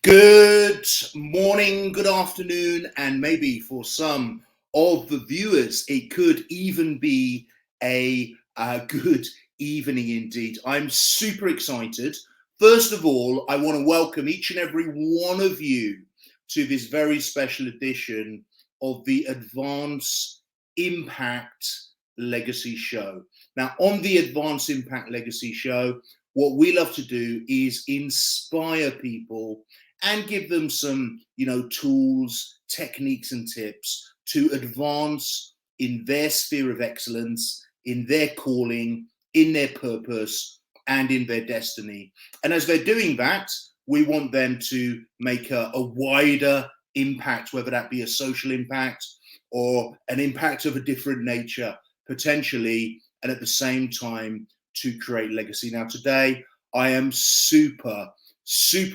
Good morning, good afternoon, and maybe for some of the viewers, it could even be a good evening indeed. I'm super excited. First of all, I want to welcome each and every one of you to this very special edition of the Advance Impact Legacy Show. Now, on the Advance Impact Legacy Show, what we love to do is inspire people and give them some, tools, techniques and tips to advance in their sphere of excellence, in their calling, in their purpose, and in their destiny. And as they're doing that, we want them to make a wider impact, whether that be a social impact or an impact of a different nature, potentially, and at the same time to create legacy. Now, today, I am super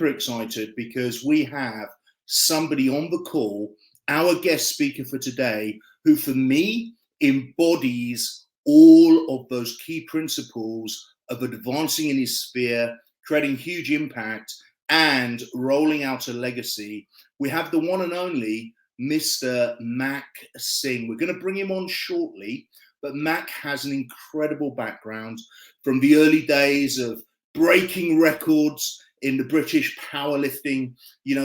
excited because we have somebody on the call, our guest speaker for today, who for me embodies all of those key principles of advancing in his sphere, creating huge impact, and rolling out a legacy. We have the one and only Mr. Mak Singh. We're going to bring him on shortly, but Mak has an incredible background from the early days of breaking records in the British powerlifting,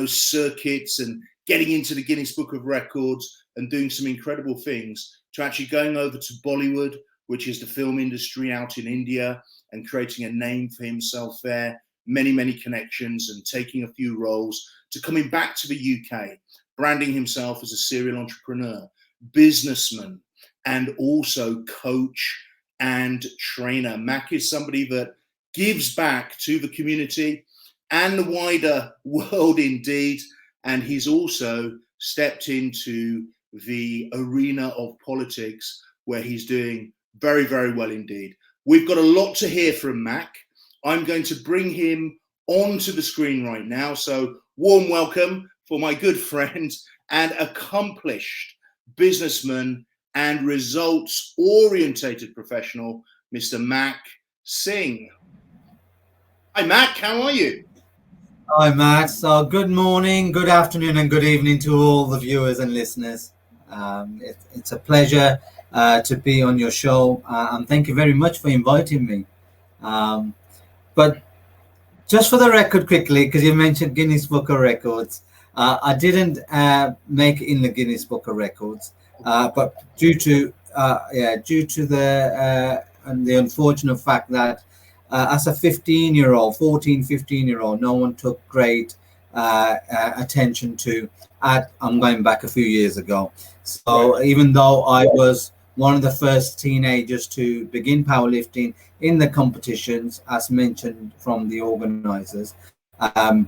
circuits, and getting into the Guinness Book of Records and doing some incredible things, to actually going over to Bollywood, which is the film industry out in India, and creating a name for himself there, many connections, and taking a few roles, to coming back to the UK, branding himself as a serial entrepreneur, businessman, and also coach and trainer. Mak is somebody that gives back to the community and the wider world indeed, and he's also stepped into the arena of politics, where he's doing very well indeed. We've got a lot to hear from Mak. I'm going to bring him onto the screen right now, so warm welcome for my good friend and accomplished businessman and results-orientated professional, Mr. Mak Singh. Hi, Mak, how are you? Hi, Matt. So good morning, good afternoon, and good evening to all the viewers and listeners. It's a pleasure to be on your show, and thank you very much for inviting me. But just for the record quickly, because you mentioned Guinness Book of Records, I didn't make it in the Guinness Book of Records, but due to the unfortunate fact that as a 15-year-old, no one took great attention to. I'm going back a few years ago. So even though I was one of the first teenagers to begin powerlifting in the competitions, as mentioned from the organizers,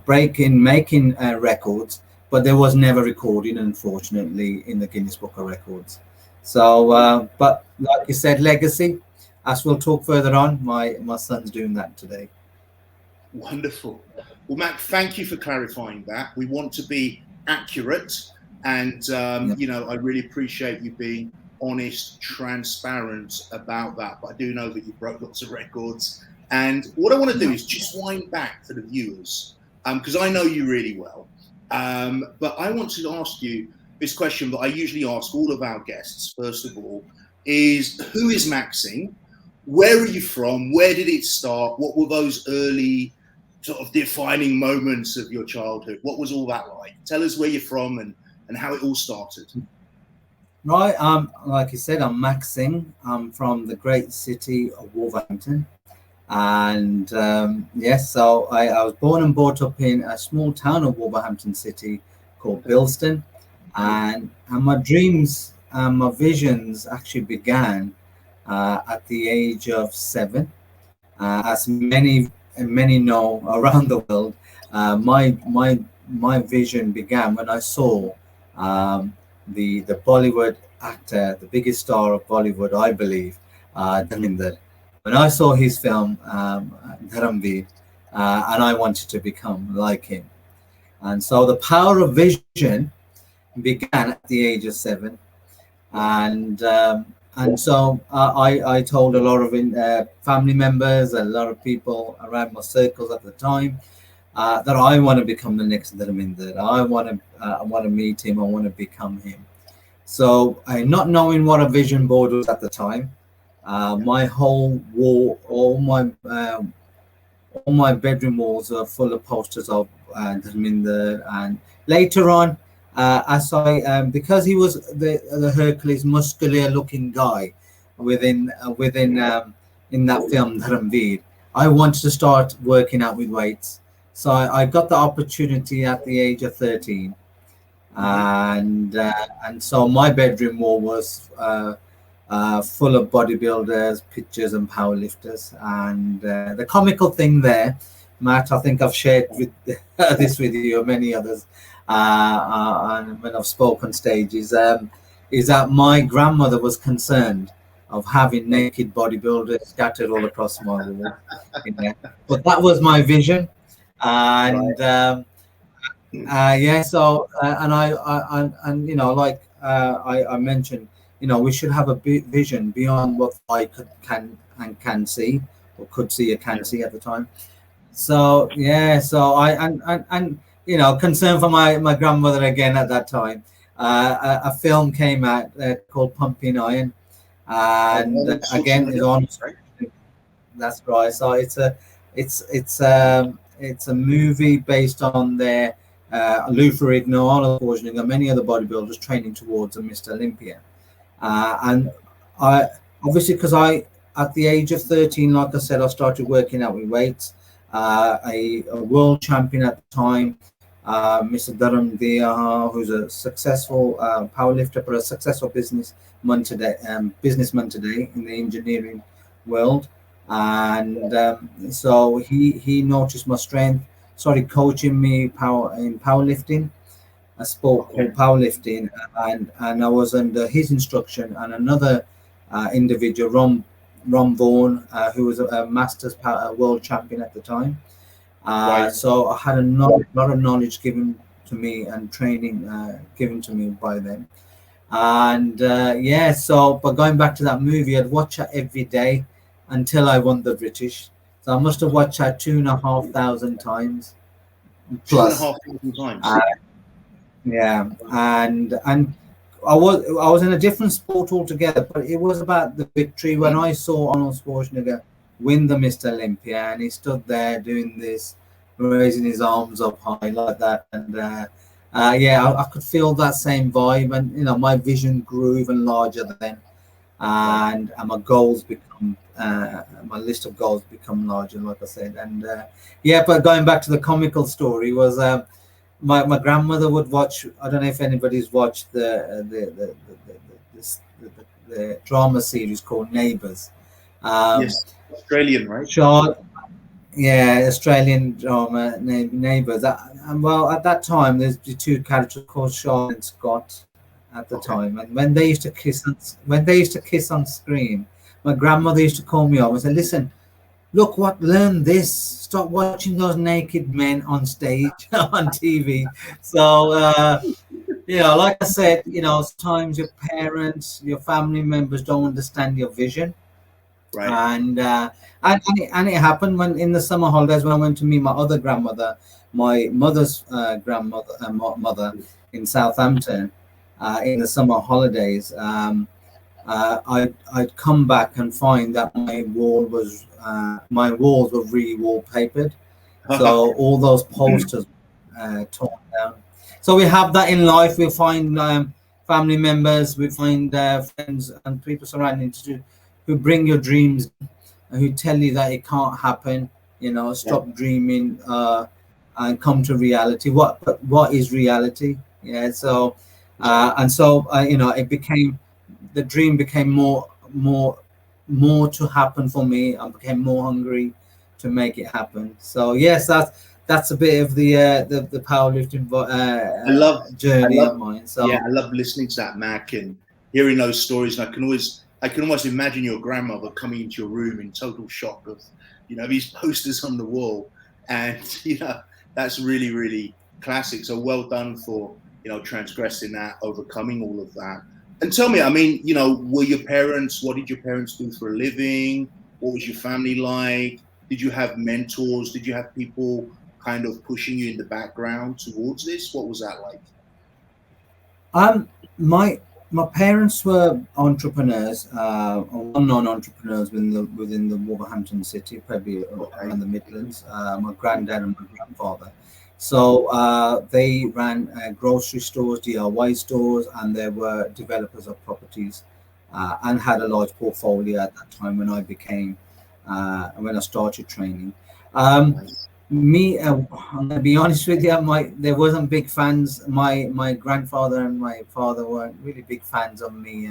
making records, but there was never recording, unfortunately, in the Guinness Book of Records. So, but like you said, legacy. As we'll talk further on, my son's doing that today. Wonderful. Well, Mak, thank you for clarifying that. We want to be accurate, and I really appreciate you being honest, transparent about that. But I do know that you broke lots of records, and what I want to do is just wind back for the viewers, because I know you really well. But I want to ask you this question that I usually ask all of our guests. First of all, is who is Mak Singh? Where are you from? Where did it start? What were those early sort of defining moments of your childhood? What was all that like? Tell us where you're from and how it all started. Right. Like you said, I'm Mak Singh. I'm from the great city of Wolverhampton. And so I was born and brought up in a small town of Wolverhampton City called Bilston. And my dreams and my visions actually began at the age of 7. As many know around the world, my vision began when I saw the Bollywood actor, the biggest star of Bollywood, I believe, Dharminder. When I saw his film Dharamveer, and I wanted to become like him. And so the power of vision began at the age of 7. And so I told a lot of family members, a lot of people around my circles at the time, that I want to become the next Dharminder. I want to meet him. I want to become him. So, not knowing what a vision board was at the time, Yeah. my whole wall, all my bedroom walls are full of posters of Dharminder. And later on, as I because he was the Hercules, muscular looking guy within in that film Dharamveer, I wanted to start working out with weights. So I got the opportunity at the age of 13, Hmm. and so my bedroom wall was full of bodybuilders, pictures, and powerlifters. And the comical thing there, Matt, I think I've shared with this with you and many others, and when I've spoken stage, is that my grandmother was concerned of having naked bodybuilders scattered all across my wall. You know? But that was my vision, Right. and yeah. So and like I mentioned, we should have a vision beyond what the eye can see, or could see or can Yeah. see at the time. So yeah, so I and concern for my grandmother again at that time. A film came out called Pumping Iron, Oh, and Arnold again is Schwarzenegger, on. right? That's right. So it's a movie based on their Lou Ferrigno, Arnold Schwarzenegger, many other bodybuilders training towards a Mr. Olympia. And I obviously, because I at the age of 13, like I said, I started working out with weights. A world champion at the time, Mr. Dharam Dia, who's a successful powerlifter, but a successful businessman today in the engineering world. And so he noticed my strength, started coaching me powerlifting, a sport Okay. called powerlifting, and I was under his instruction and another individual, Ron Vaughan, who was a Masters world champion at the time. Right. So I had a lot of knowledge given to me and training given to me by them. And yeah, so but going back to that movie, I'd watch it every day until I won the British. So I must have watched that 2,500 times Two and a plus. half thousand Uh, times. yeah, and I was in a different sport altogether, but it was about the victory when I saw Arnold Schwarzenegger win the Mr. Olympia, and he stood there doing this, raising his arms up high like that, and yeah, I could feel that same vibe, and my vision grew even larger then, Right. and my list of goals become larger, like I said, and yeah. But going back to the comical story was. My grandmother would watch. I don't know if anybody's watched the drama series called Neighbours. Um, Yes. Australian, right? Char- yeah, Australian drama Neighbours. And well, at that time, there's the two characters called Charlotte and Scott at the Okay. time, and when they used to kiss on screen, my grandmother used to call me up and say, "Listen, look learn this. Stop watching those naked men on stage on TV." So like I said, sometimes your parents, your family members don't understand your vision, Right. and it happened when in the summer holidays when I went to meet my other grandmother, my mother's grandmother mother in Southampton, in the summer holidays. I'd come back and find that my walls were re-wallpapered, so all those posters torn down. So we have that in life. We find family members, we find friends and people surrounding you who bring your dreams, who tell you that it can't happen. Yeah. Stop dreaming and come to reality. What is reality? Yeah. So and so it became the dream became more to happen for me. I became more hungry to make it happen. So yes, that's a bit of the powerlifting I love, I journey of love, mine. yeah, So I love listening to that, Mac, and hearing those stories. And I can almost imagine your grandmother coming into your room in total shock of, these posters on the wall, and that's really, really classic. So well done for transgressing that, overcoming all of that. And tell me, I mean, were your parents? What did your parents do for a living? What was your family like? Did you have mentors? Did you have people kind of pushing you in the background towards this? What was that like? My parents were entrepreneurs, or non-entrepreneurs within the Wolverhampton city, probably around the Midlands. My granddad and my grandfather. So they ran grocery stores, DIY stores, and they were developers of properties, and had a large portfolio at that time when I started training. Um, I'm gonna be honest with you. There wasn't big fans. My grandfather and my father weren't really big fans of me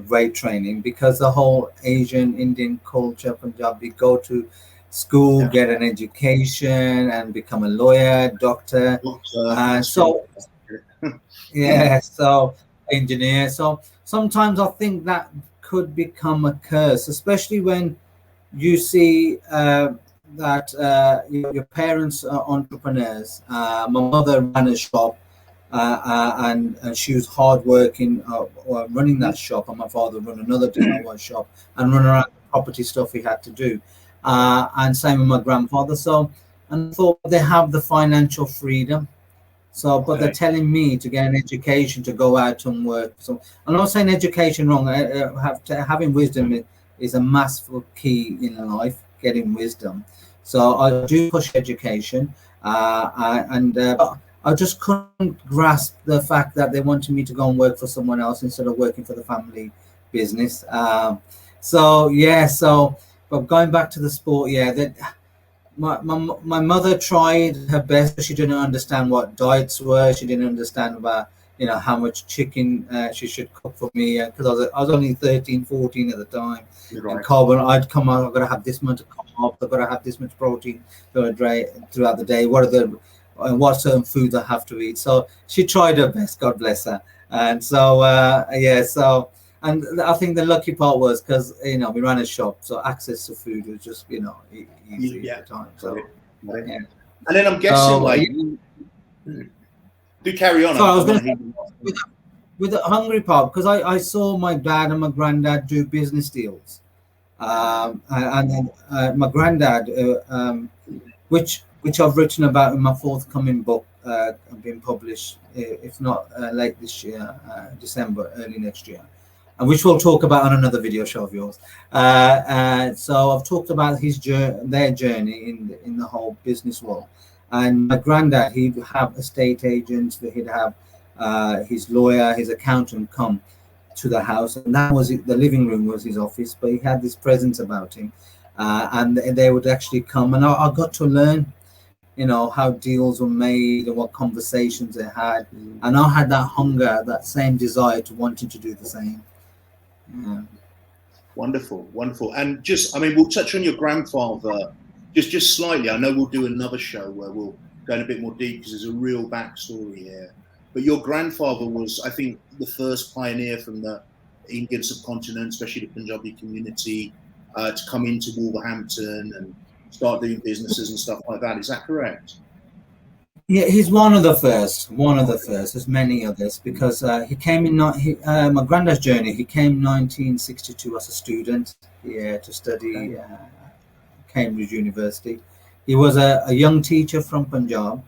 weight training, because the whole Asian Indian culture, Punjabi, go to school, Yeah. get an education, and become a lawyer, doctor. So yeah, so engineer. So sometimes I think that could become a curse, especially when you see that your parents are entrepreneurs. My mother ran a shop, and she was hardworking, running that shop, and my father run another DIY shop and run around the property stuff he had to do. And same with my grandfather. So, and I thought they have the financial freedom. So, but they're telling me to get an education to go out and work. So, I'm not saying education wrong. Having wisdom is a massive key in life. Getting wisdom. So I do push education, and I just couldn't grasp the fact that they wanted me to go and work for someone else instead of working for the family business. So yeah. So, but going back to the sport, yeah, that. My mother tried her best, but she didn't understand what diets were. She didn't understand about how much chicken she should cook for me, because I was only 13, 14 at the time. Right. And carbon, I'd come out. I've got to have this much carbs. I've got to have this much protein throughout the day. What certain foods I have to eat? So she tried her best. God bless her. And so yeah, so. And I think the lucky part was because we ran a shop, so access to food was just easy at the time. So right. Yeah. And then I'm guessing do carry on. So I was going to with the hungry part, because I saw my dad and my granddad do business deals, and then my granddad, which I've written about in my forthcoming book, being published, if not late this year, December, early next year. And which we'll talk about on another video show of yours. So I've talked about their journey in the whole business world. And my granddad, he'd have estate agents, he'd have his lawyer, his accountant come to the house, and that was the living room was his office. But he had this presence about him, and they would actually come, and I got to learn, how deals were made and what conversations they had, and I had that hunger, that same desire to wanting to do the same. Yeah. Wonderful. And we'll touch on your grandfather just slightly. I know we'll do another show where we'll go in a bit more deep, because there's a real backstory here. But your grandfather was, I think, the first pioneer from the Indian subcontinent, especially the Punjabi community, to come into Wolverhampton and start doing businesses and stuff like that. Is that correct? Yeah, he's one of the first. There's many others, because he came in. My granddad's journey. He came 1962 as a student here to study Cambridge University. He was a young teacher from Punjab,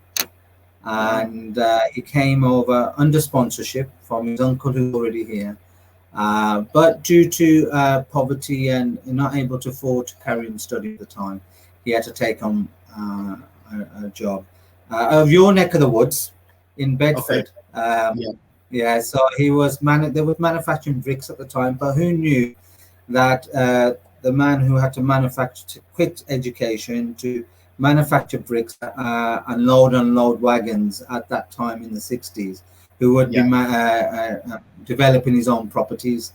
and he came over under sponsorship from his uncle who's already here. But due to poverty and not able to afford to carry on study at the time, he had to take on a job. Of your neck of the woods in Bedford. Yeah, so he was they were manufacturing bricks at the time, but who knew that the man who had to quit education to manufacture bricks and unload wagons at that time in the 60s, who would be developing his own properties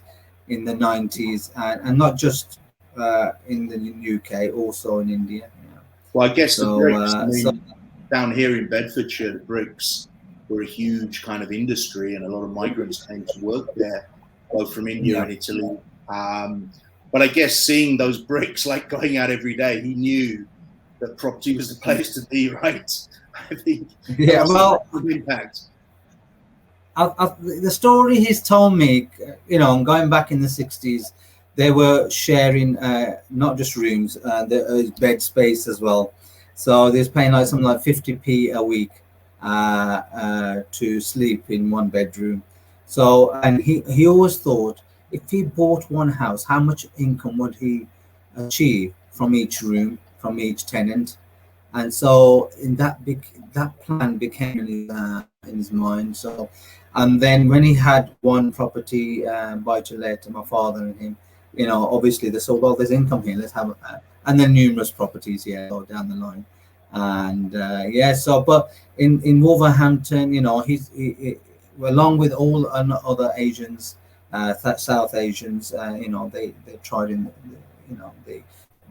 in the 90s, and not just in the UK, also in India. Well, I guess the bricks, down here in Bedfordshire, the bricks were a huge kind of industry, and a lot of migrants came to work there, both from India and Italy. But I guess seeing those bricks going out every day, he knew that property was the place to be, right? I think. Yeah, well, impact. The story he's told me, going back in the 60s, they were sharing not just rooms, bed space as well. So they was paying like something like 50p a week to sleep in one bedroom. So, and he always thought if he bought one house, how much income would he achieve from each room, from each tenant? And so in that plan became in his mind. So, and then when he had one property buy to let, my father and him, obviously they said, well, there's income here, let's have and then numerous properties, down the line. And so but in Wolverhampton, along with all other Asians, South Asians, they tried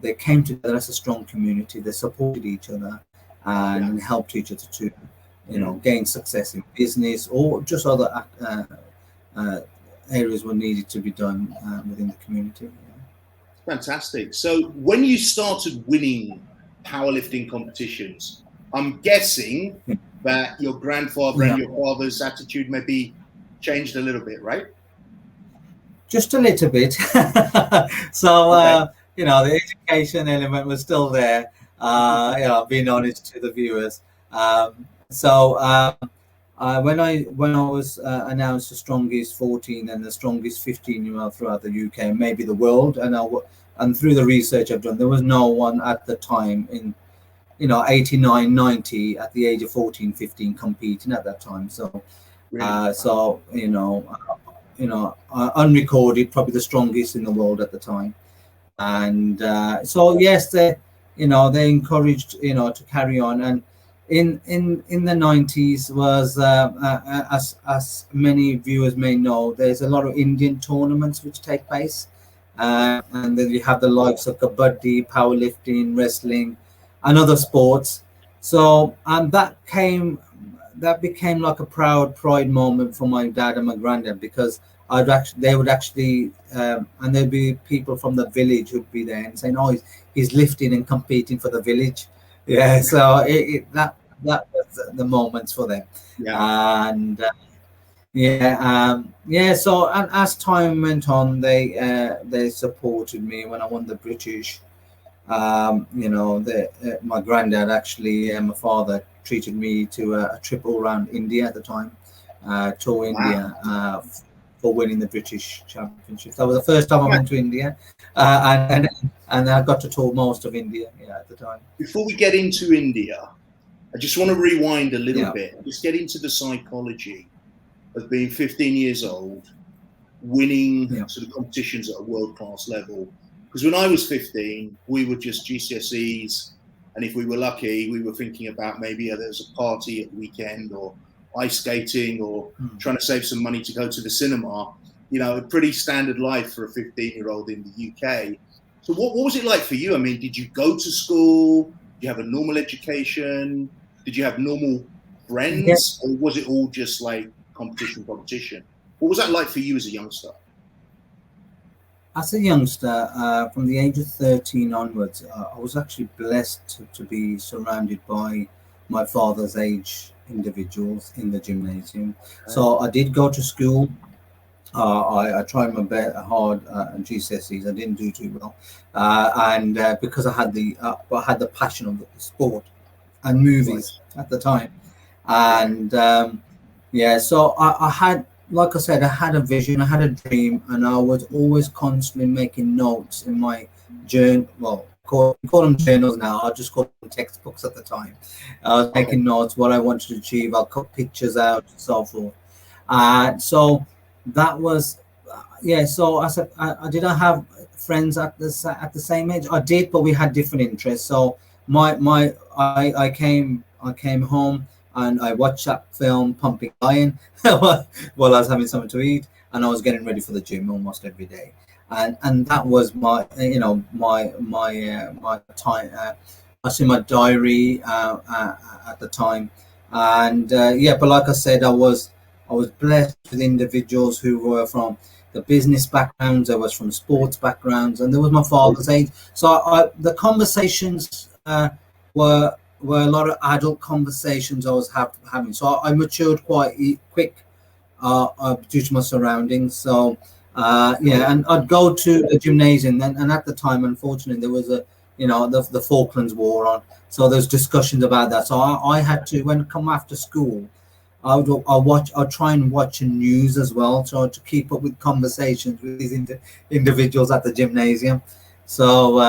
they came together as a strong community. They supported each other and helped each other to gain success in business or just other areas were needed to be done within the community. Fantastic. So when you started winning powerlifting competitions, I'm guessing that your grandfather and your father's attitude maybe changed a little bit, right? Just a little bit. So the education element was still there. Being honest to the viewers. When I was announced the strongest 14 and the strongest 15-year-old throughout the UK, maybe the world, and through the research I've done, there was no one at the time in 89, 90 at the age of 14, 15 competing at that time. So, unrecorded, probably the strongest in the world at the time. And so yes, they encouraged to carry on. And in the 90s was as many viewers may know, there's a lot of Indian tournaments which take place, and then you have the likes of kabaddi, powerlifting, wrestling, and other sports. So that became like a pride moment for my dad and my granddad, because they would actually and there'd be people from the village who'd be there and saying, "Oh, he's lifting and competing for the village." Yeah, so that was the moments for them. And so, and as time went on, they supported me when I won the British. My granddad actually, my father treated me to a trip all around India at the time, tour India for winning the British Championships. That was the first time I went to India, and I got to tour most of India at the time. Before we get into India, I just want to rewind a little bit. Just get into the psychology of being 15 years old, winning sort of competitions at a world-class level. Because when I was 15, we were just GCSEs, and if we were lucky, we were thinking about maybe there was a party at the weekend, or ice skating, or trying to save some money to go to the cinema. A pretty standard life for a 15-year-old in the UK. So what was it like for you? I mean, did you go to school? Did you have a normal education? Did you have normal friends? Or was it all just like competition? What was that like for you as a youngster? As a youngster, from the age of 13 onwards, I was actually blessed to be surrounded by my father's age individuals in the gymnasium. Okay. So I did go to school. I tried my best hard at GCSEs. I didn't do too well, and because I had the passion of the sport and movies at the time, and so I had. Like I said, I had a vision, I had a dream, and I was always constantly making notes in my journal. Well, call them journals now. I just call them textbooks at the time. I was making notes, what I wanted to achieve. I'll cut pictures out and so forth. So that was, So I said, I didn't have friends at the same age. I did, but we had different interests. So I came home. And I watched that film, Pumping Iron, while I was having something to eat, and I was getting ready for the gym almost every day. And that was my time. I see my diary at the time, and but like I said, I was blessed with individuals who were from the business backgrounds, I was from sports backgrounds, and there was my father's age. So the conversations were a lot of adult conversations I was having. So I matured quite quick due to my surroundings. So and I'd go to the gymnasium, and at the time, unfortunately, there was the Falklands War on. So there's discussions about that. So I had to, when I come after school, I'll try and watch the news as well, so to keep up with conversations with these individuals at the gymnasium. So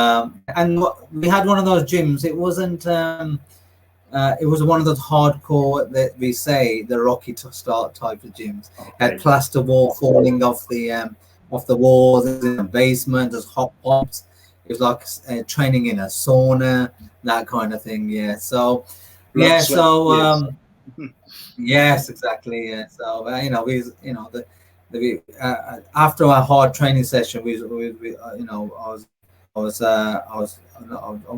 and we had one of those gyms. It wasn't. It was one of those hardcore, that we say, the Rocky to start type of gyms. Okay. Had plaster wall falling off the walls in the basement. There's hot pots. It was like training in a sauna, that kind of thing. Yeah. So Blood, yeah. sweat, So tears. yes, exactly. Yeah. So after a hard training session, I'm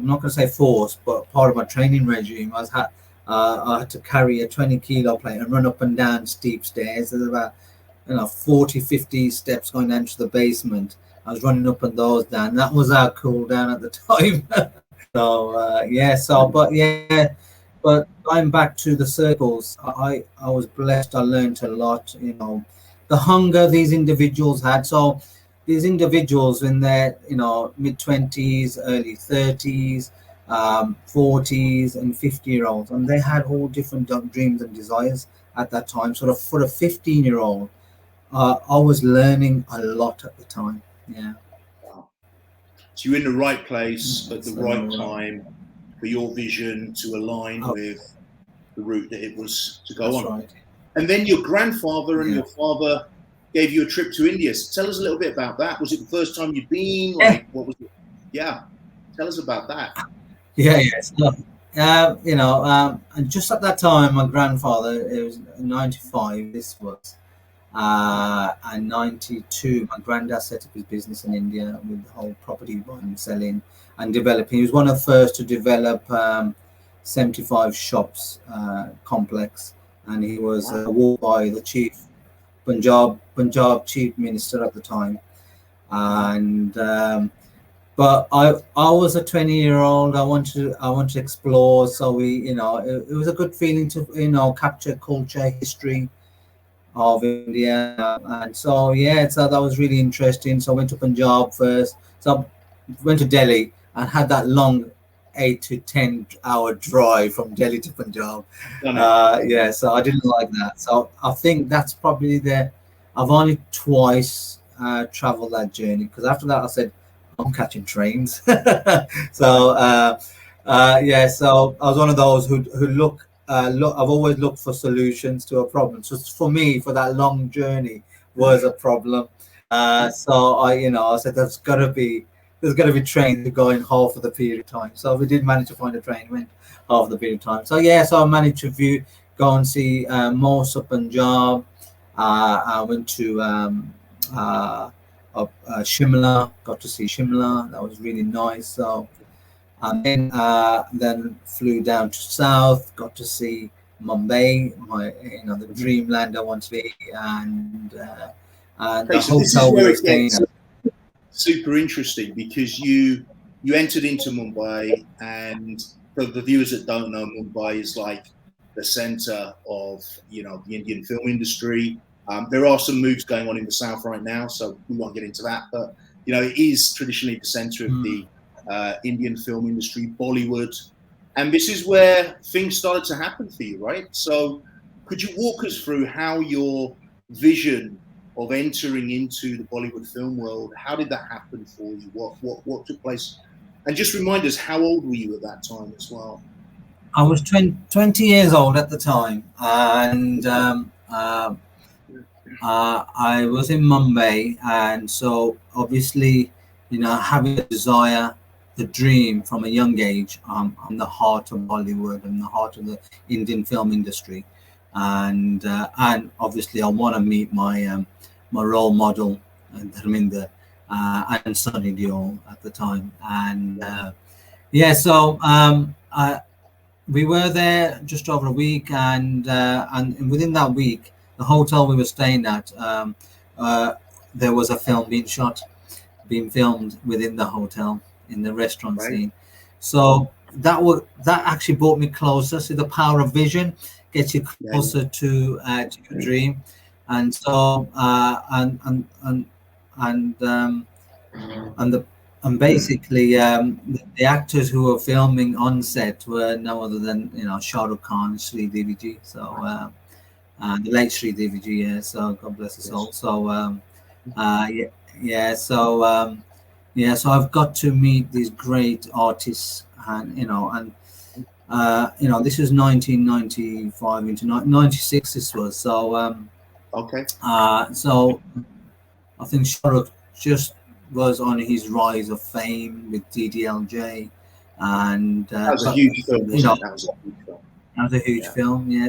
not going to say forced, but part of my training regime I had to carry a 20-kilo plate and run up and down steep stairs. There's about 40, 50 steps going down to the basement. I was running up and those down. That was our cool down at the time. So but going back to the circles, I was blessed. I learned a lot. The hunger these individuals had. So these individuals in their mid-20s, early 30s, 40s, and 50-year-olds, and they had all different dreams and desires at that time. Sort of for a 15-year-old, I was learning a lot at the time. Yeah. Wow. So you're in the right place at the right time for your vision to align with the route that it was to go on. Right. And then your grandfather and your father gave you a trip to India. So tell us a little bit about that. Was it the first time you'd been? What was it? Yeah. Tell us about that. Yeah. So, and just at that time, my grandfather, it was 95, this was, and 92, my granddad set up his business in India with the whole property buying, selling and developing. He was one of the first to develop 75 shops complex, and he was awarded by the Punjab chief minister at the time. And but I was a 20-year-old. I want to explore. So it was a good feeling to capture culture, history of India, and so that was really interesting. So I went to Punjab first. So I went to Delhi and had that long 8 to 10 hour drive from Delhi to Punjab. So I didn't like that. So I think that's probably I've only twice traveled that journey, because after that I said I'm catching trains. So I was one of those who look. I've always looked for solutions to a problem. So for me, for that long journey was a problem. So I said there's got to be trains to go in half of the period of time. So we did manage to find a train, went half of the period of time. So so I managed to go and see most of Punjab. I went to Shimla, got to see Shimla. That was really nice. So. And then flew down to south, got to see Mumbai, the dreamland I want to be, and the hotel we were staying at. Super interesting, because you entered into Mumbai, and for the viewers that don't know, Mumbai is like the center of the Indian film industry. There are some moves going on in the south right now, so we won't get into that, but it is traditionally the center of the Indian film industry, Bollywood, and this is where things started to happen for you, right? So could you walk us through how your vision of entering into the Bollywood film world, how did that happen for you? What took place? And just remind us, how old were you at that time as well? I was 20 years old at the time, and I was in Mumbai, and so obviously, having a desire, the dream from a young age. I'm the heart of Bollywood and the heart of the Indian film industry, and obviously I want to meet my role model, Dharminder, and Sunny Deol at the time, and we were there just over a week, and within that week, the hotel we were staying at, there was a film being filmed within the hotel, in the restaurant scene. So that actually brought me closer. So the power of vision gets you closer to your dream, and so And basically, the actors who were filming on set were no other than Shah Rukh Khan, Sri Devi. So the late Sri Devi, yeah. So God bless his soul. So yeah, yeah. So yeah. So I've got to meet these great artists, and this was 1995 into 96. This was so. Okay. So I think Shah Rukh just was on his rise of fame with DDLJ, and That was a huge film, wasn't it? That was a huge film. that was a huge Yeah. film. Yeah.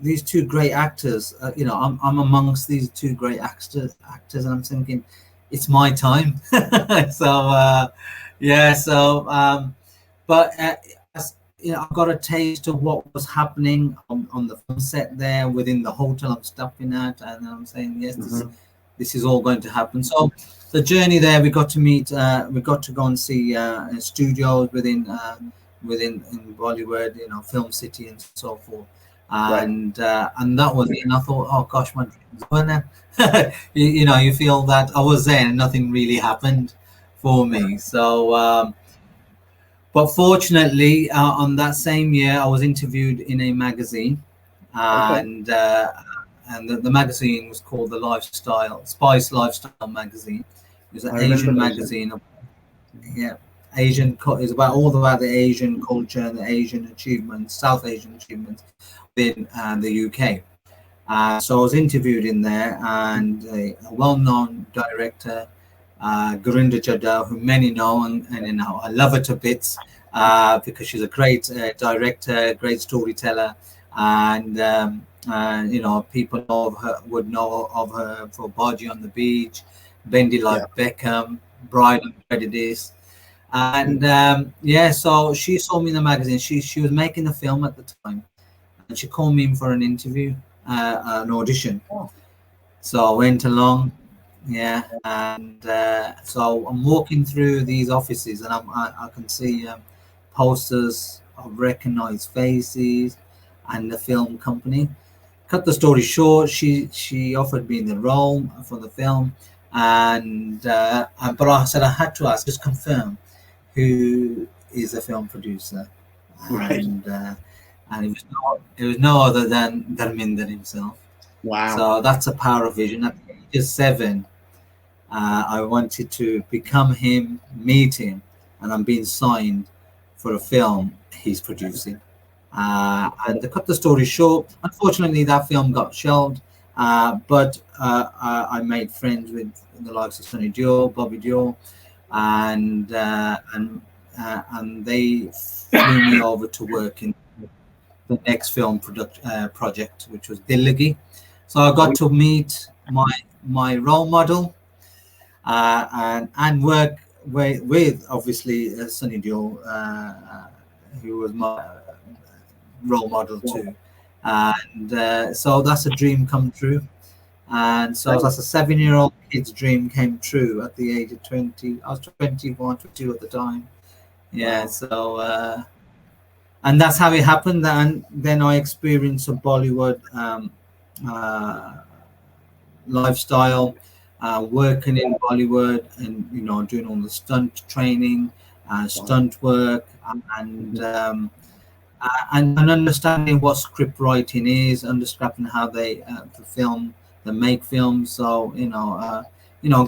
These two great actors. I'm amongst these two great actors, and I'm thinking, it's my time. so yeah. So but as I got a taste of what was happening on the film set there within the hotel I'm stopping at, and I'm saying, yes, this is all going to happen. So the journey there, we got to meet, we got to go and see studios within in Bollywood, Film City and so forth. And that was it. And I thought, oh gosh, my dreams were now. You feel that I was there and nothing really happened for me. So but fortunately, on that same year, I was interviewed in a magazine, and the magazine was called the Spice Lifestyle magazine. It was an Asian magazine. Yeah, Asian. It's about all about the Asian culture and the Asian achievements, South Asian achievements in the UK. So I was interviewed in there, and a well-known director, Gurinder Chadha, who many know, and I love her to bits because she's a great director, great storyteller, and people would know of her for Baji on the Beach, Bendy Like Beckham, Bride and Prejudice, and so she saw me in the magazine. She was making the film at the time, and she called me in for an interview, an audition. So I went along. Yeah, and so I'm walking through these offices, and I can see posters of recognized faces and the film company. Cut the story short, she offered me the role for the film, and but I said I had to ask, just confirm who is the film producer, and it was no other than Dharminder himself. Wow! So that's a power of vision. At the age of 7. I wanted to become him, meet him, and I'm being signed for a film he's producing. And to cut the story short, unfortunately, that film got shelved. But I made friends with the likes of Sunny Deol, Bobby Deol, and they flew me over to work in the next film project, which was Dillagi. So I got to meet my role model. And work with obviously Sunny Deol, who was my role model too, and so that's a dream come true. And so that's a 7-year-old kid's dream came true at the age of 20. I was 21, 22 at the time. Yeah, so and that's how it happened. And then I experienced a Bollywood lifestyle. Working in Bollywood and doing all the stunt training, stunt work, and understanding what script writing is, understanding how they make films. So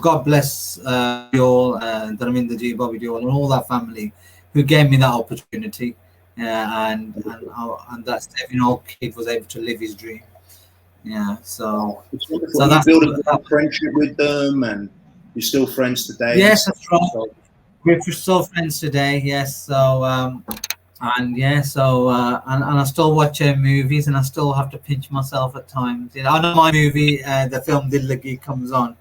God bless Deol, Dharminder ji, Bobby Deol, and all that family who gave me that opportunity, and that 7-year-old kid was able to live his dream. Yeah, so you build a great friendship with them, and you're still friends today. Yes, that's right. We're still friends today. Yes, so and I still watch movies, and I still have to pinch myself at times. I know my movie, the film Dillagi, comes on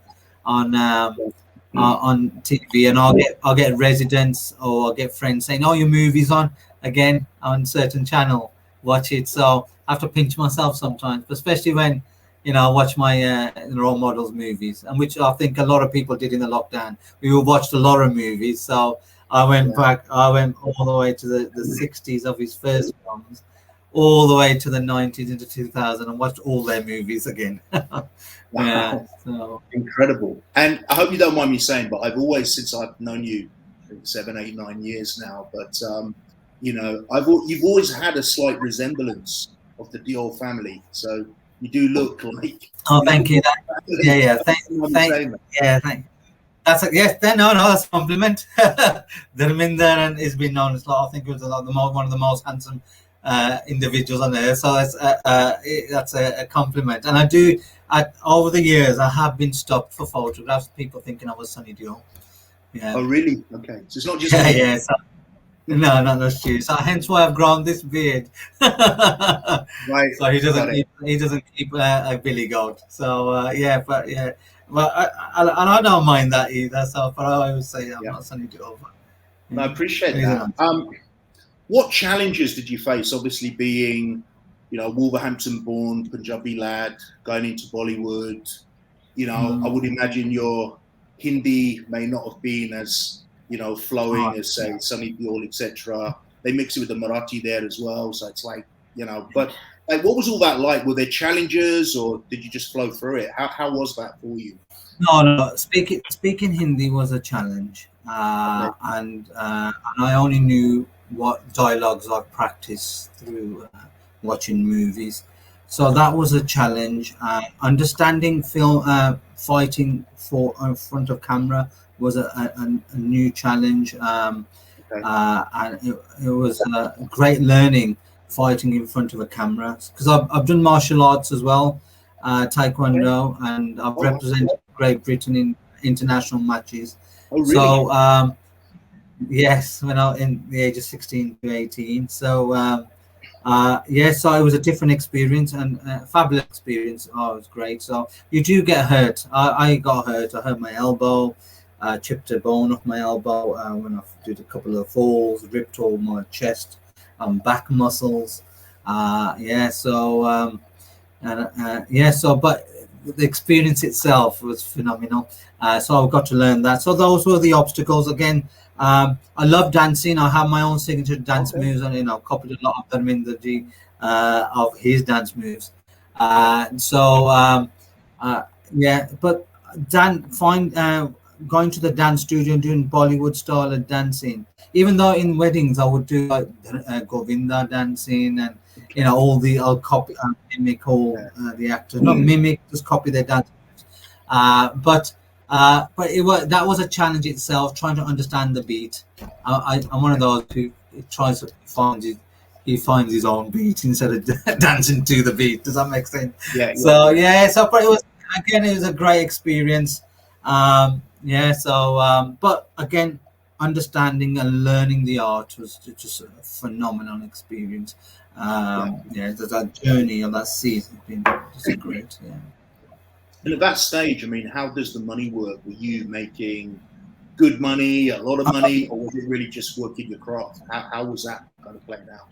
TV, and I'll get residents or I'll get friends saying, "Oh, your movie's on again on certain channel. Watch it." So I have to pinch myself sometimes, but especially when I watch my role models movies, and which I think a lot of people did in the lockdown. We all watched a lot of movies, so I went back. I went all the way to the 60s of his first films, all the way to the 90s into 2000 and watched all their movies again. Yeah, Wow, so incredible. And I hope you don't mind me saying, but I've always, since I've known you, I think 7, 8, 9 years now, but you've always had a slight resemblance of the Deol family. So you do look like, oh, you know, thank you. Yeah, family. yeah, Saying that. yeah, that's a, yes. Then no, that's a compliment. Dharminder and has been known as, I think, it was one of the most handsome individuals on earth. So that's a compliment. And I do. Over the years, I have been stopped for photographs. People thinking I was Sunny Deol. Yeah, Oh, really? Okay. So it's not just yeah, me. yeah. So, no, not that's true. So hence why I've grown this beard. Right. So he Got doesn't it. keep a billy goat. So yeah, but yeah, but and I don't mind that either. So, but I always say I'm Yeah. not Sunny Deol. No, I Yeah, appreciate he's a that. nice. What challenges did you face? Obviously, being, Wolverhampton-born Punjabi lad going into Bollywood. I Mm. would imagine your Hindi may not have been as Oh, flowing as say Sunny Deol, etc. They mix it with the Marathi there as well, so it's like But like, what was all that like? Were there challenges, or did you just flow through it? How was that for you? no, no. Speaking Hindi was a challenge, Okay. and I only knew what dialogues I practiced through watching movies. So that was a challenge. Understanding film, fighting for in front of camera was a new challenge, Okay. and it was great learning fighting in front of a camera because I've done martial arts as well, Okay. taekwondo, and I've Oh, represented Great Britain in international matches. oh, really? So yes, when I in the age of 16 to 18. So yeah, so it was a different experience and fabulous experience. Oh, it was great. So you do get hurt. I got hurt. I hurt my elbow, chipped a bone off my elbow when I did a couple of falls, ripped all my chest and back muscles. Yeah, so and yeah, so but the experience itself was phenomenal. So I got to learn that. So those were the obstacles. Again, I love dancing. I have my own signature dance Okay. moves, and copied a lot of Dharminderji of his dance moves. Yeah. So uh, yeah, but find going to the dance studio and doing Bollywood style of dancing. Even though in weddings I would do like Govinda dancing and all the I'll copy mimic all the actors, not mimic, just copy their dance moves. But that was a challenge itself, trying to understand the beat. I'm one of those who tries to find it. He finds his own beat instead of dancing to the beat. Does that make sense? Yeah. Yeah. So yeah, so but it was a great experience. Yeah, so but again, understanding and learning the art was just a phenomenal experience. Yeah. Yeah, that journey of that season has been just great. Yeah. And at that stage, I mean, how does the money work? Were you making good money, a lot of money, or was it really just working your craft? How was that kind of played out?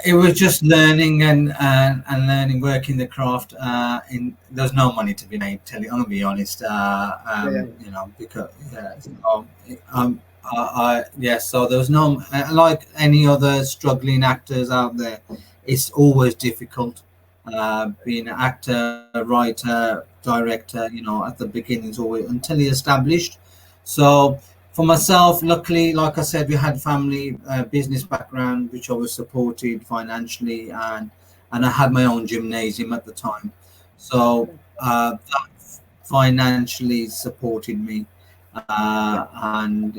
It was just learning and learning, working the craft. There's no money to be made. I'm gonna be honest. Yeah. Because yeah. So there was no like any other struggling actors out there. It's always difficult. Being an actor, writer, director. At the beginning is always until you're established. So for myself, luckily, like I said, we had family business background, which I was supported financially, and I had my own gymnasium at the time, so that financially supported me. And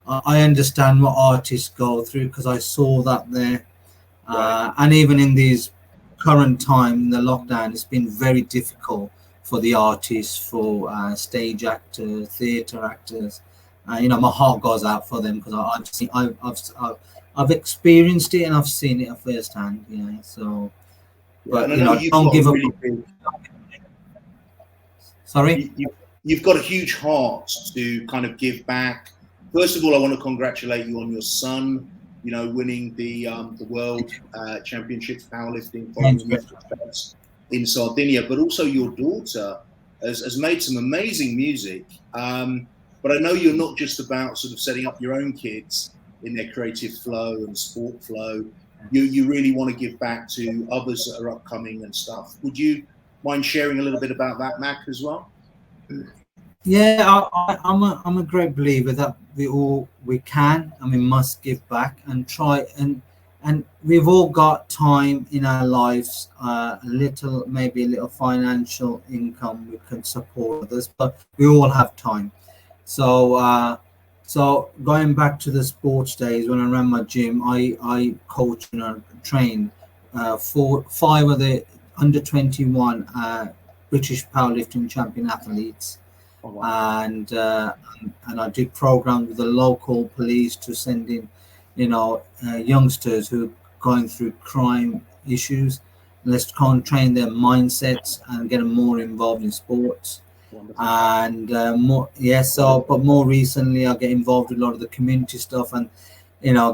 I understand what artists go through because I saw that there, Right. and even in these current time in the lockdown, it's been very difficult for the artists, for stage actors, theatre actors. My heart goes out for them because I've experienced it and I've seen it firsthand. Yeah. So, Yeah. but And I know you've don't got a give up. really big. Sorry. You've got a huge heart to kind of give back. First of all, I want to congratulate you on your son, winning the world championships powerlifting following the metal shots in Sardinia, but also your daughter has made some amazing music. But I know you're not just about sort of setting up your own kids. in their creative flow and sport flow. You really want to give back to others that are upcoming and stuff. Would you mind sharing a little bit about that, Mac, as well? Yeah, I'm a great believer that we can and we must give back and try and we've all got time in our lives, a little, maybe a little financial income we can support others, but we all have time. So so going back to the sports days when I ran my gym, I coached and I trained five of the under 21 British powerlifting champion athletes. Oh, wow. And I did programs with the local police to send in, youngsters who are going through crime issues. Let's try and train their mindsets and get them more involved in sports. Wonderful. And but more recently, I get involved with a lot of the community stuff. And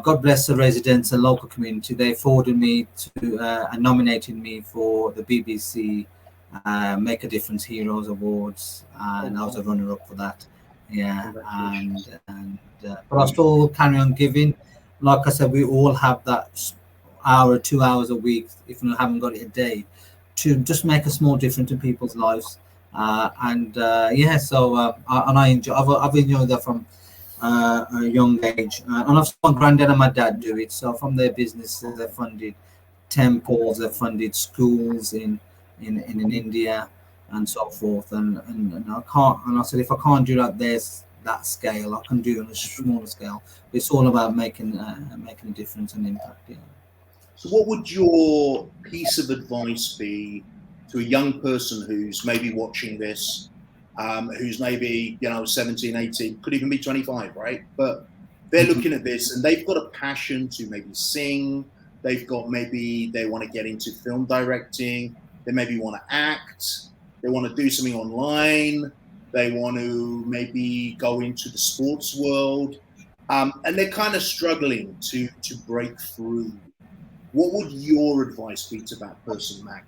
God bless the residents and local community. They forwarded me to and nominated me for the BBC Make a Difference Heroes Awards, and I was a runner-up for that. Yeah, but I still carry on giving. Like I said, we all have that hour, 2 hours a week, if we haven't got it a day, to just make a small difference in people's lives. And I enjoy. I've enjoyed that from a young age, and I've seen my granddad and my dad do it. So from their businesses, they funded temples, they funded schools in India and so forth. And I can't. And I said, if I can't do that scale, I can do it on a smaller scale. But it's all about making a difference and impact. Yeah. So, what would your piece of advice be to a young person who's maybe watching this, who's maybe 17, 18, could even be 25, right? But they're looking at this and they've got a passion to maybe sing. They want to get into film directing. They maybe want to act. They want to do something online. They want to maybe go into the sports world. And they're kind of struggling to break through. What would your advice be to that person, Mac?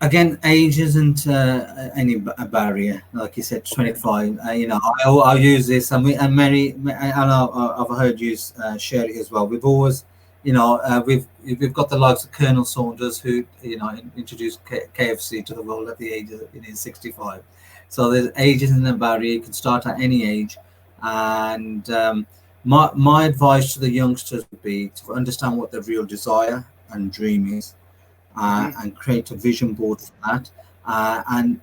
Again, age isn't any barrier. Like you said, 25. I'll use this, and Mary, I know I've heard you share it as well. We've always, we've got the likes of Colonel Saunders, who introduced KFC to the world at the age of 65. So there's age isn't a barrier. You can start at any age, and my advice to the youngsters would be to understand what their real desire and dream is. And create a vision board for that. And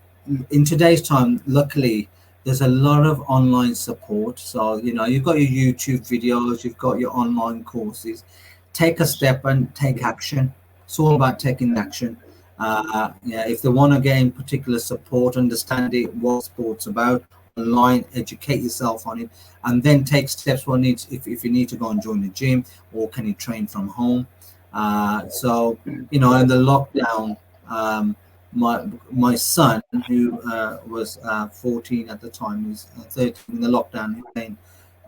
in today's time, luckily, there's a lot of online support. So, you've got your YouTube videos, you've got your online courses. Take a step and take action. It's all about taking action. If they want to gain particular support, understand it, what sport's about, online, educate yourself on it, and then take steps if you need to go and join the gym, or can you train from home. In the lockdown, my son, who was 14 at the time, was 13 in the lockdown, he was saying,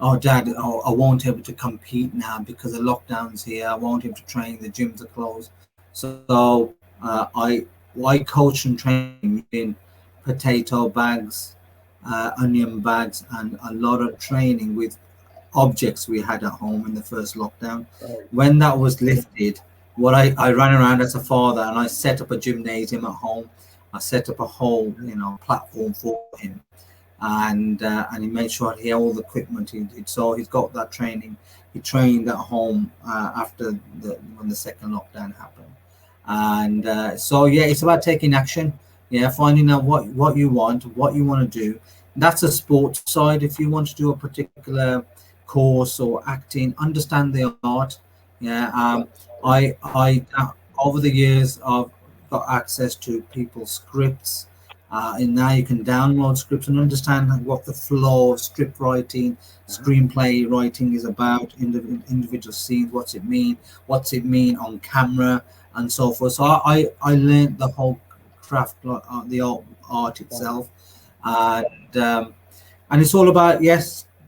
"Oh, Dad, I won't be able to compete now because the lockdown's here. I won't be able to train. The gyms are closed." So I coach and train in potato bags, onion bags, and a lot of training with objects we had at home in the first lockdown. When that was lifted, I ran around as a father and I set up a gymnasium at home. I set up a whole platform for him, and he made sure he had all the equipment he did. So he's got that training. He trained at home after when the second lockdown happened. And it's about taking action. Finding out what you want to do. That's a sports side. If you want to do a particular course or acting, understand the art. I over the years I've got access to people's scripts, and now you can download scripts and understand what the flow of script writing, screenplay writing is about, individual scenes, what's it mean on camera, and so forth. So I learned the whole craft, the art itself, and it's all about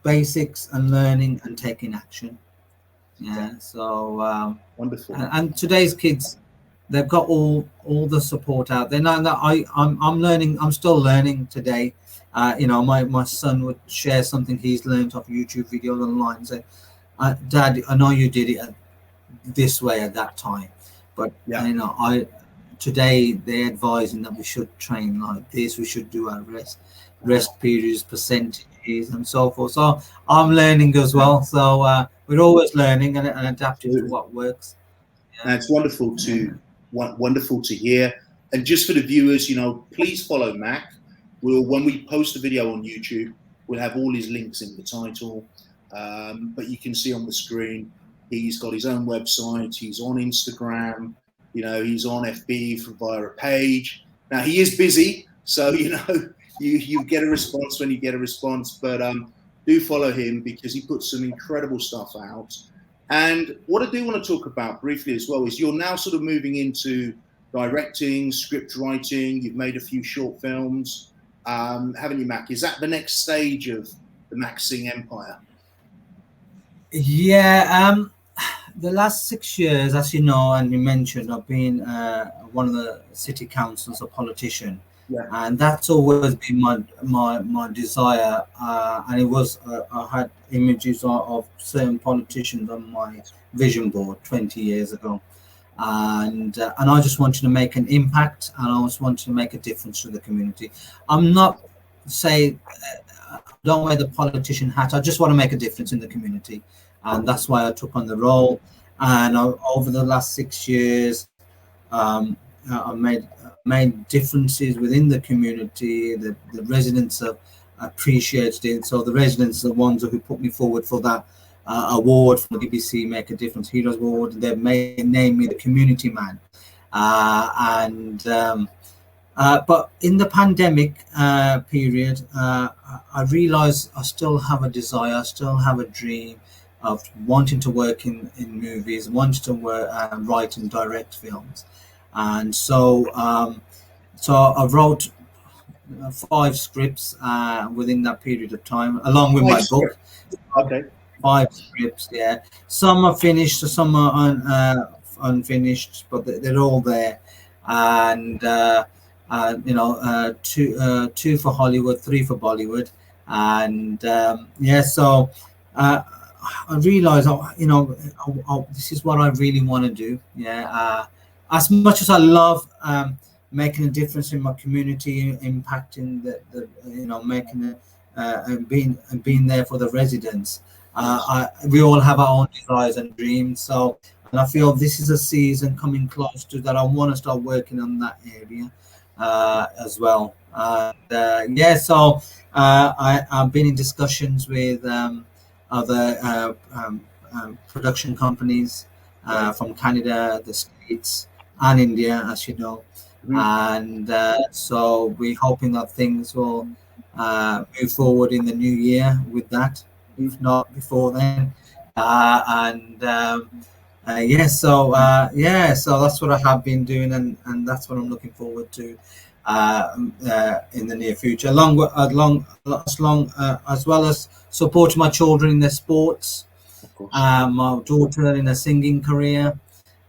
basics and learning and taking action. Wonderful. And today's kids, they've got all the support out there. Now that I'm learning, I'm still learning today. My son would share something he's learned off YouTube videos online and say, Dad, I know you did it this way at that time, but Yeah. I today they're advising that we should train like this, we should do our rest periods, percentages, and so forth. So I'm learning as well. So we're always learning and adapting to Absolutely. what works. And it's wonderful to hear. And just for the viewers, please follow Mac. When we post a video on YouTube, we'll have all his links in the title. But you can see on the screen, he's got his own website. He's on Instagram. He's on FB via a page. Now he is busy, so you get a response when you get a response. But do follow him because he puts some incredible stuff out. And what I do want to talk about briefly as well is you're now sort of moving into directing, script writing. You've made a few short films, haven't you, Mac? Is that the next stage of the Mak Singh empire? Yeah. The last 6 years, as you know, and you mentioned, I've been one of the city councils, a politician, and that's always been my desire. And it was I had images of certain politicians on my vision board 20 years ago, and I just wanted to make an impact, and I just wanted to make a difference to the community. I'm not don't wear the politician hat. I just want to make a difference in the community. And that's why I took on the role. And over the last 6 years, I made differences within the community. The residents have appreciated it. So the residents are the ones who put me forward for that award from the BBC Make a Difference Heroes Award. They've named me the community man. But in the pandemic period, I realized I still have a desire, I still have a dream of wanting to work in movies, wanting to write and direct films. And so I wrote 5 scripts within that period of time, along with my book. Okay. 5 scripts, yeah. Some are finished, some are unfinished, but they're all there. And 2 for Hollywood, 3 for Bollywood. And so I realized, this is what I really want to do. Yeah. As much as I love making a difference in my community, impacting making it and being there for the residents, we all have our own desires and dreams. So, and I feel this is a season coming close to that. I want to start working on that area as well. So I've been in discussions with other production companies from Canada, the States, and India, as you know. And so we're hoping that things will move forward in the new year with that, if not before then. So that's what I have been doing, and that's what I'm looking forward to in the near future, as well as supporting my children in their sports. My daughter in a singing career.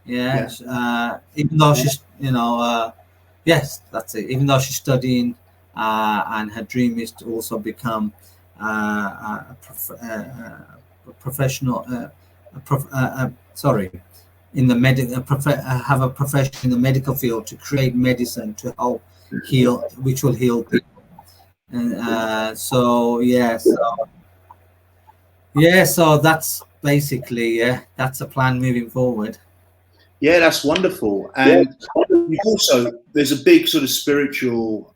Even though she's, yes, that's it. Even though she's studying, and her dream is to also become a professional. In the have a profession in the medical field to create medicine to help heal, which will heal people. And so that's basically that's a plan moving forward. Yeah, that's wonderful. And you've also, there's a big sort of spiritual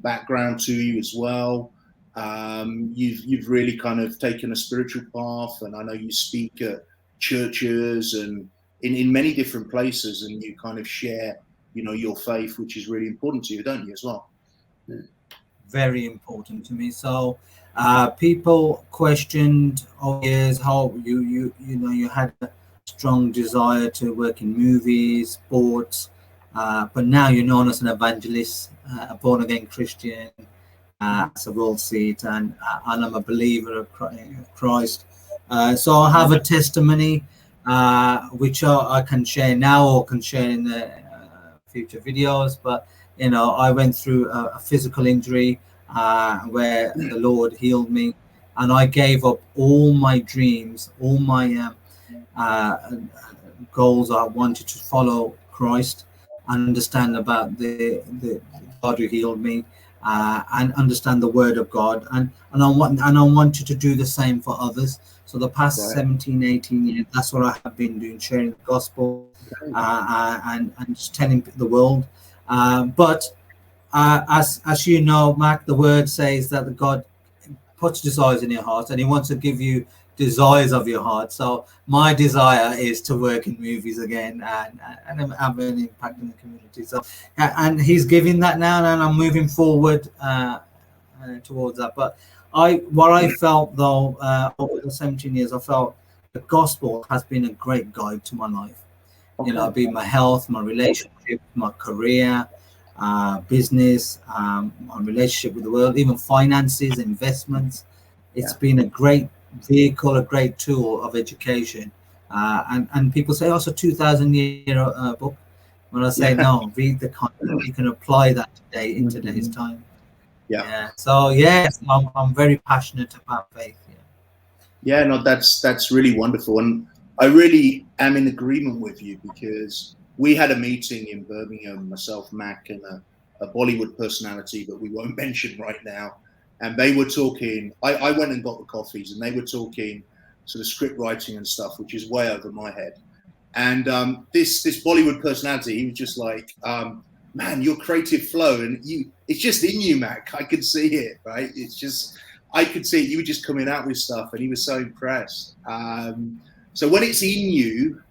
background to you as well. You've really kind of taken a spiritual path, and I know you speak at churches and in many different places, and you kind of share, your faith, which is really important to you, don't you, as well? Very important to me. So people questioned over years how you had a strong desire to work in movies, sports, but now you're known as an evangelist, a born-again Christian, as a world seat, and I'm a believer of Christ. So I have a testimony which I can share now or can share in the future videos. But I went through a physical injury. where the Lord healed me, and I gave up all my dreams, all my uh, goals. I wanted to follow Christ, understand about the God who healed me, and understand the Word of God, and I wanted to do the same for others. So the past Right. 17, 18 years, that's what I have been doing, sharing the gospel, and just telling the world. But as you know, Mac, the Word says that the God puts desires in your heart, and He wants to give you desires of your heart. So my desire is to work in movies again, and have an impact in the community. So and He's giving that now, and I'm moving forward towards that. But what I felt though, over the 17 years, I felt the gospel has been a great guide to my life. You know, be my health, my relationship, my career, business, my relationship with the world, even finances, investments. It's been a great vehicle, a great tool of education. And people say, "Oh, it's a 2,000-year book." When I say no, read the content. You can apply that today in today's time. Yeah. So yes, I'm very passionate about faith. Yeah, no, that's really wonderful, and I really am in agreement with you, because we had a meeting in Birmingham, myself, Mac, and a Bollywood personality that we won't mention right now, and they were talking. I went and got the coffees, and they were talking sort of script writing and stuff, which is way over my head. And this Bollywood personality, he was just like, man, your creative flow, and it's just in you, Mac. I could see it, right? It's just, I could see it. You were just coming out with stuff, and he was so impressed. So when it's in you,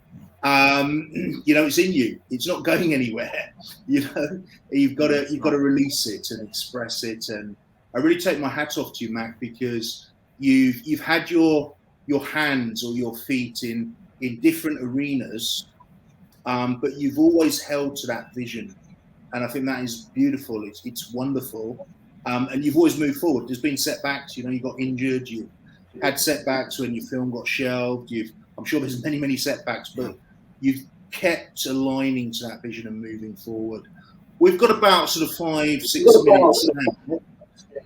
it's in you. It's not going anywhere. You've got to release it and express it. And I really take my hat off to you, Mac, because you've had your hands or your feet in different arenas, but you've always held to that vision, and I think that is beautiful. It's wonderful, and you've always moved forward. There's been setbacks. You got injured. You had setbacks when your film got shelved. I'm sure there's many setbacks, but you've kept aligning to that vision and moving forward. We've got about sort of 5-6 minutes now,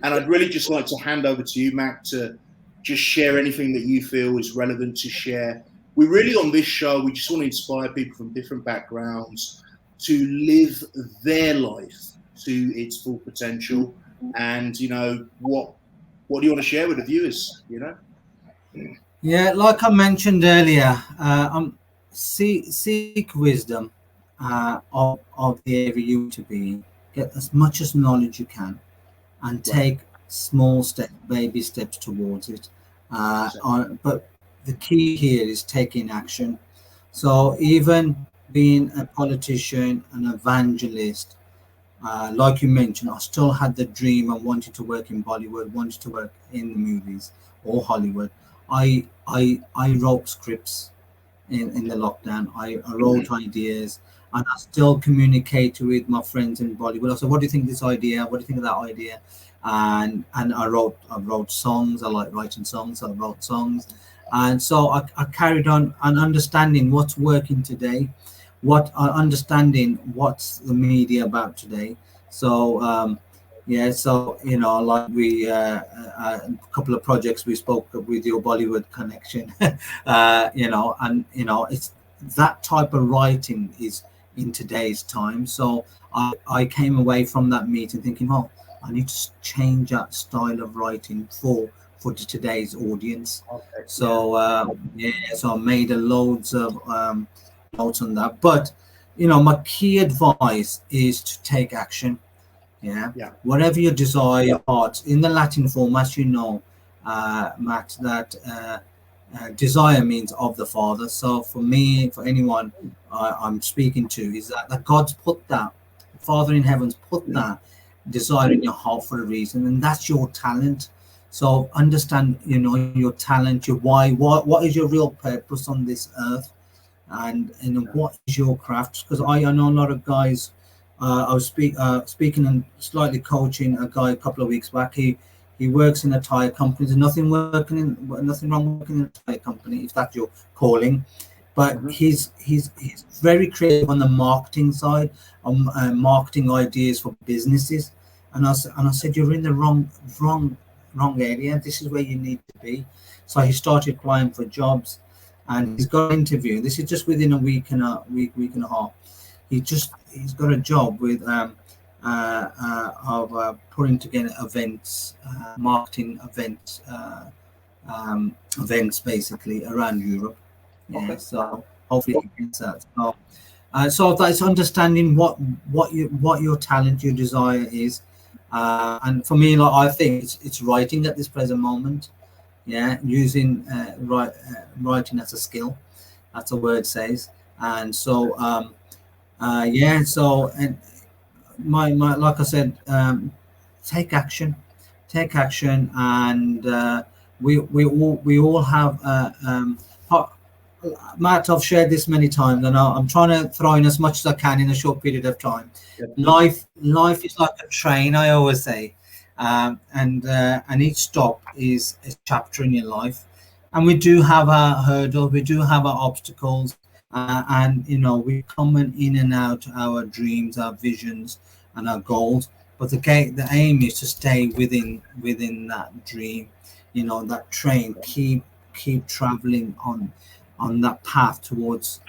and I'd really just like to hand over to you, Mac, to just share anything that you feel is relevant to share. We really, on this show, we just want to inspire people from different backgrounds to live their life to its full potential. And what do you want to share with the viewers? Yeah, like I mentioned earlier, seek wisdom of the area you to be. Get as much as knowledge you can, and take small steps, baby steps towards it. But the key here is taking action. So even being a politician, an evangelist, like you mentioned, I still had the dream and wanted to work in Bollywood, wanted to work in the movies or Hollywood. I wrote scripts in the lockdown. I wrote ideas, and I still communicate with my friends in Bollywood. I said, "What do you think of this idea? What do you think of that idea?" And I wrote songs. I like writing songs. So I wrote songs, and so I carried on and understanding what's working today, understanding what's the media about today. So so like we a couple of projects we spoke with your Bollywood connection, it's that type of writing is in today's time. So I came away from that meeting thinking, oh, I need to change that style of writing for today's audience. So so I made loads of notes on that. But my key advice is to take action. Whatever your desire, your heart, in the Latin form, as you know, Matt, that desire means of the Father. So for me, for anyone I'm speaking to, is that God's put that, Father in heaven's put that desire in your heart for a reason, and that's your talent. So understand, your talent, your why, what is your real purpose on this earth, and what is your craft? Because I know a lot of guys. I was speaking and slightly coaching a guy a couple of weeks back. He works in a tire company. There's nothing wrong working in a tire company if that's your calling. But he's very creative on the marketing side, on marketing ideas for businesses. And I said, you're in the wrong area. This is where you need to be. So he started applying for jobs, and he's got an interview. This is just within a week and a half. He's got a job with putting together events, marketing events, events basically around Europe. Yeah, Okay. so hopefully he gets that. So that's understanding what your talent, your desire is, and for me, like, I think it's writing at this present moment. Yeah, using writing as a skill, as the word says, and so yeah. So and my like I said, take action, and we all have. Matt, I've shared this many times, and I'm trying to throw in as much as I can in a short period of time. Life is like a train, I always say, and each stop is a chapter in your life, and we do have our hurdles, we do have our obstacles, and we come in and out our dreams, our visions, and our goals. But the aim is to stay within that dream, that train. Keep traveling on that path towards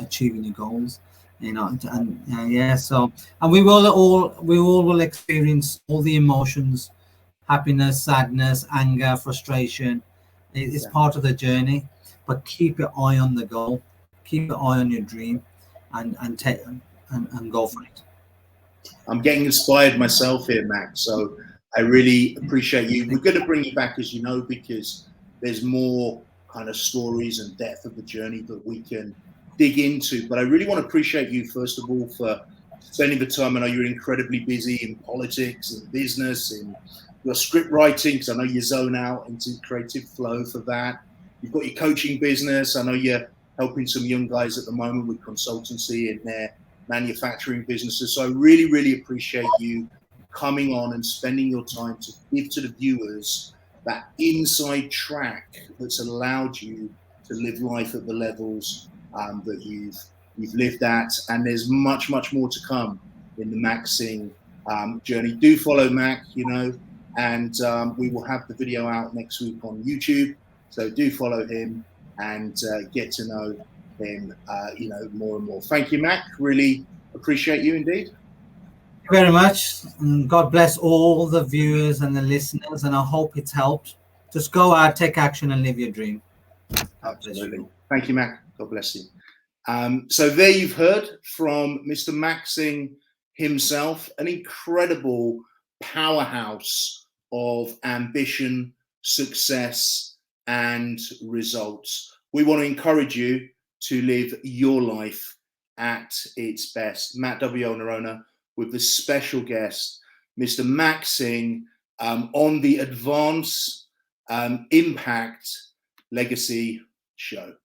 achieving your goals, and yeah. So, and we all will experience all the emotions: happiness, sadness, anger, frustration. It's part of the journey, but keep your eye on the goal, keep your eye on your dream, and take and go for it. I'm getting inspired myself here, Mac. So I really appreciate you. We're going to bring you back, as you know, because there's more kind of stories and depth of the journey that we can dig into. But I really want to appreciate you, first of all, for spending the time. I know you're incredibly busy in politics and business and your script writing, because I know you zone out into creative flow for that. You've got your coaching business. I know you're helping some young guys at the moment with consultancy in their manufacturing businesses. So I really, really appreciate you coming on and spending your time to give to the viewers that inside track that's allowed you to live life at the levels that you've lived at. And there's much, much more to come in the Mak Singh journey. Do follow Mac, and we will have the video out next week on YouTube. So do follow him and get to know him, more and more. Thank you, Mac. Really appreciate you indeed. Thank you very much. And God bless all the viewers and the listeners, and I hope it's helped. Just go out, take action, and live your dream. Absolutely. Thank you, Mac. God bless you. So there you've heard from Mr. Mak Singh himself, an incredible powerhouse of ambition, success, and results. We want to encourage you to live your life at its best. Matt W. Nerona with the special guest, Mr. Mak Singh, on the Advance Impact Legacy Show.